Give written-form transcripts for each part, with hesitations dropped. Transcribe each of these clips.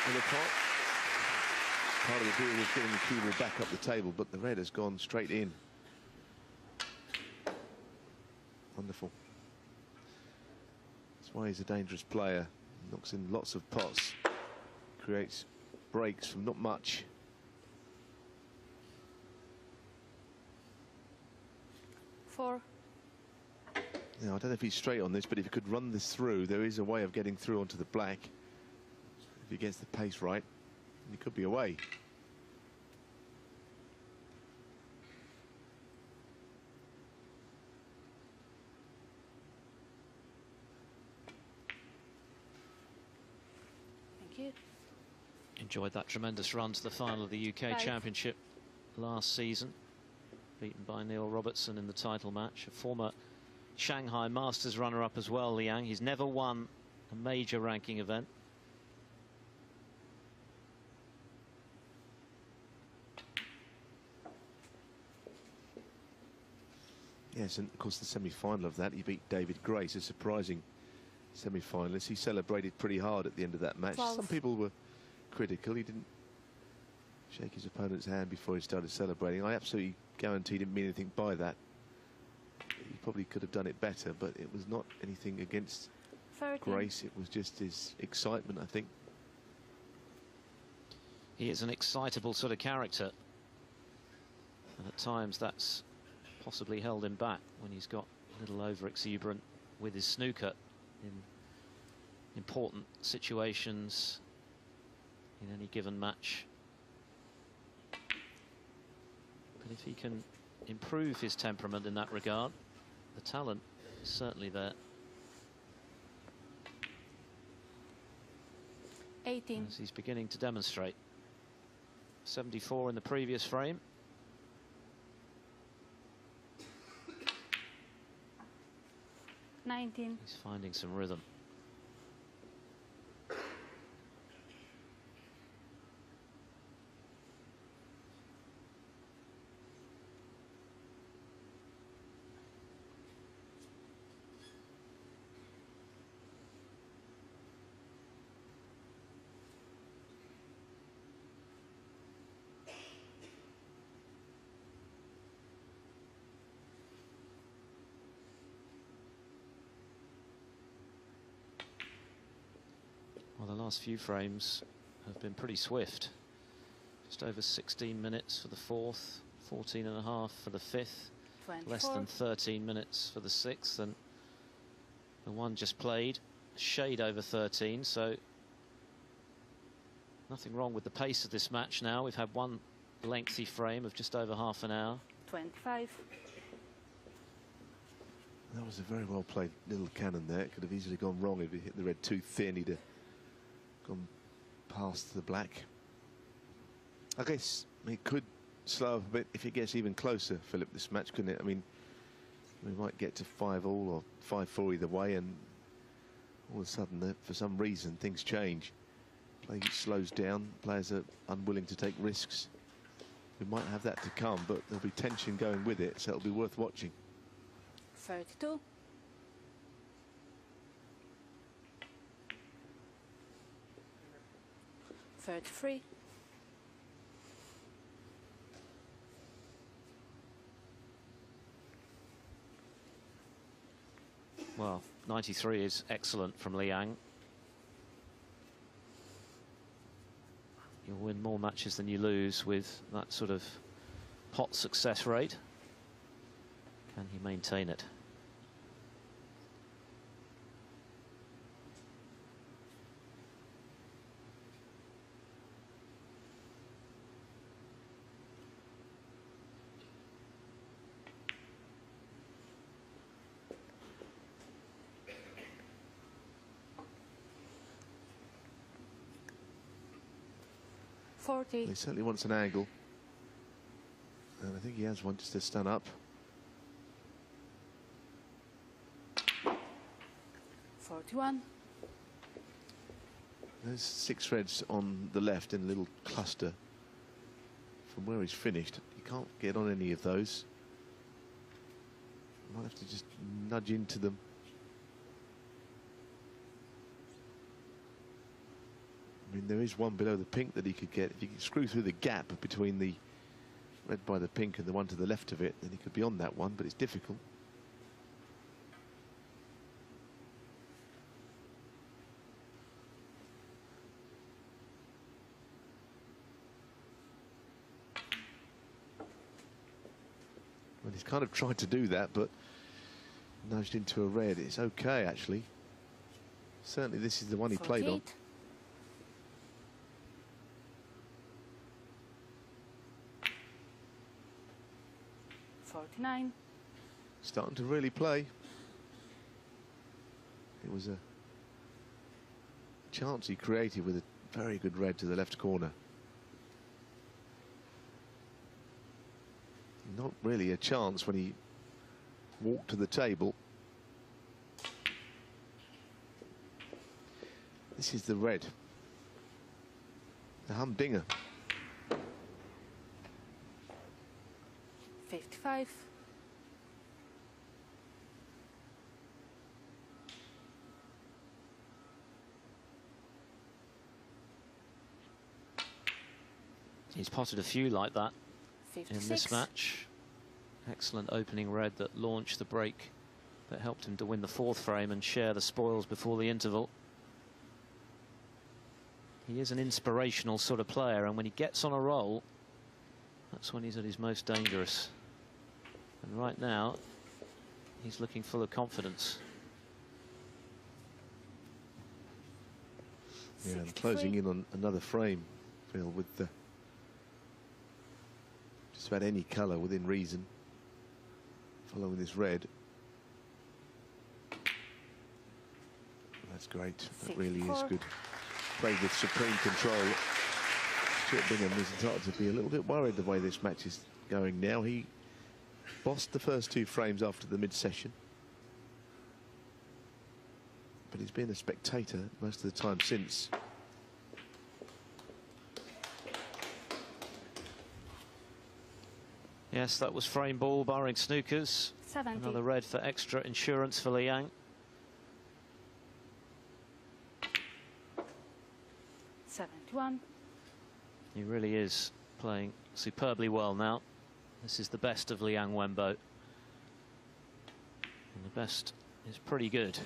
of the pot. Part of the deal was getting the cue ball back up the table, but the red has gone straight in. Wonderful. That's why he's a dangerous player. He knocks in lots of pots, creates breaks from not much. Four. Now, I don't know if he's straight on this, but if he could run this through, there is a way of getting through onto the black. If he gets the pace right, he could be away. Thank you. Enjoyed that tremendous run to the final of the UK Championship last season. Beaten by Neil Robertson in the title match. A former Shanghai Masters runner-up as well, Liang. He's never won a major ranking event. Yes, and of course the semi-final of that, he beat David Grace, a surprising semi-finalist. He celebrated pretty hard at the end of that match. 12. Some people were critical. He didn't shake his opponent's hand before he started celebrating. I absolutely guarantee he didn't mean anything by that. He probably could have done it better, but it was not anything against 13. Grace. It was just his excitement, I think. He is an excitable sort of character, and at times that's possibly held him back when he's got a little over-exuberant with his snooker in important situations in any given match. But if he can improve his temperament in that regard, the talent is certainly there. 18. As he's beginning to demonstrate. 74 in the previous frame. $19. He's finding some rhythm. Well, the last few frames have been pretty swift. Just over 16 minutes for the fourth, 14 and a half for the fifth, 24. less than 13 minutes for the sixth, and the one just played, shade over 13, so nothing wrong with the pace of this match now. We've had one lengthy frame of just over half an hour. 25. That was a very well played little cannon there. It could have easily gone wrong if he hit the red too thin. He'd have gone past the black. I guess it could slow up a bit if it gets even closer, Philip, this match, couldn't it? I mean, we might get to 5-all or 5-4 either way, and all of a sudden, for some reason, things change. Play slows down, players are unwilling to take risks. We might have that to come, but there'll be tension going with it, so it'll be worth watching. 32. $33. Well, 93 is excellent from Liang. You'll win more matches than you lose with that sort of pot success rate. Can he maintain it? He certainly wants an angle, and I think he has one just to stand up. 41. There's 6 reds on the left in a little cluster. From where he's finished, he can't get on any of those. Might have to just nudge into them. I mean, there is one below the pink that he could get. If he could screw through the gap between the red by the pink and the one to the left of it, then he could be on that one, but it's difficult. Well, he's kind of tried to do that, but nudged into a red. It's okay, actually. Certainly this is the one he played on. 49. Starting to really play. It was a chance he created with a very good red to the left corner. Not really a chance when he walked to the table. This is the red. The humdinger. 55. He's potted a few like that 56. in this match. Excellent opening red that launched the break that helped him to win the fourth frame and share the spoils before the interval. He is an inspirational sort of player, and when he gets on a roll, that's when he's at his most dangerous. And right now, he's looking full of confidence. Yeah, and closing in on another frame, Phil, with the just about any colour within reason. Following this red. That's great. That really is good. Played with supreme control. Stuart Bingham is entitled to be a little bit worried the way this match is going now. He bossed the first two frames after the mid-session, but he's been a spectator most of the time since. Yes, that was frame ball, barring snookers. 70. Another red for extra insurance for Liang. 71. He really is playing superbly well now. This is the best of Liang Wenbo. And the best is pretty good.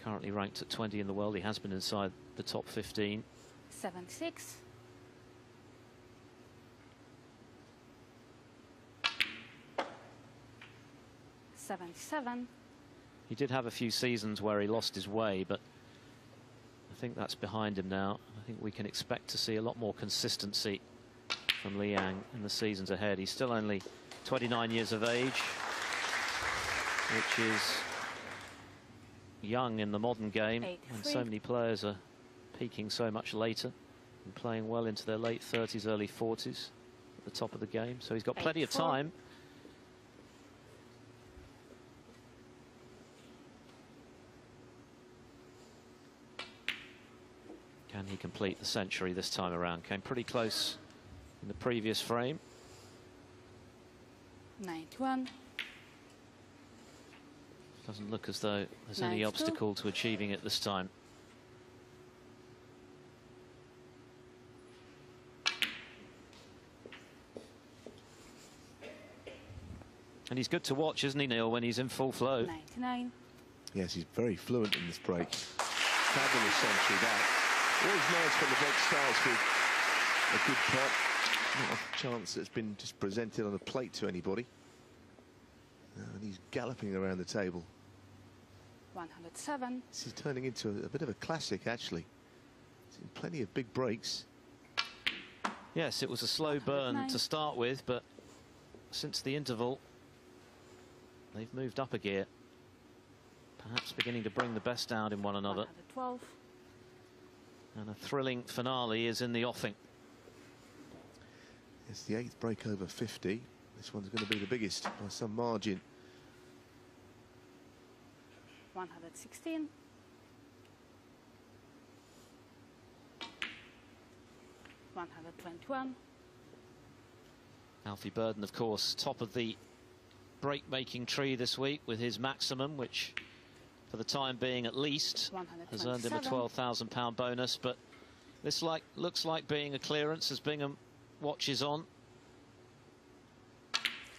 Currently ranked at 20 in the world. He has been inside the top 15. 76. He did have a few seasons where he lost his way, but I think that's behind him now. I think we can expect to see a lot more consistency from Liang in the seasons ahead. He's still only 29 years of age, which is young in the modern game, and so many players are peaking so much later and playing well into their late 30s, early 40s at the top of the game. So he's got plenty of time. Can he complete the century this time around? Came pretty close in the previous frame. 91. Doesn't look as though there's any obstacle to achieving it this time. And he's good to watch, isn't he, Neil, when he's in full flow? 99. Yes, he's very fluent in this break. Fabulous century, that. Always nice when the break starts with a good pot. Not a chance that's been just presented on a plate to anybody. And he's galloping around the table. 107. This is turning into a bit of a classic, actually. Seen plenty of big breaks. Yes, it was a slow burn to start with, but since the interval, they've moved up a gear. Perhaps beginning to bring the best out in one another. 112. And a thrilling finale is in the offing. It's the 8th break over 50. This one's going to be the biggest by some margin. 116. 121. Alfie Burden, of course, top of the break-making tree this week with his maximum, which for the time being at least, has earned him a 127. £12,000 bonus, but this looks like being a clearance as Bingham watches on.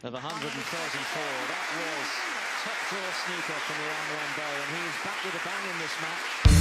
Of 134, that was top draw snooker from Liang Wenbo, and he is back with a bang in this match.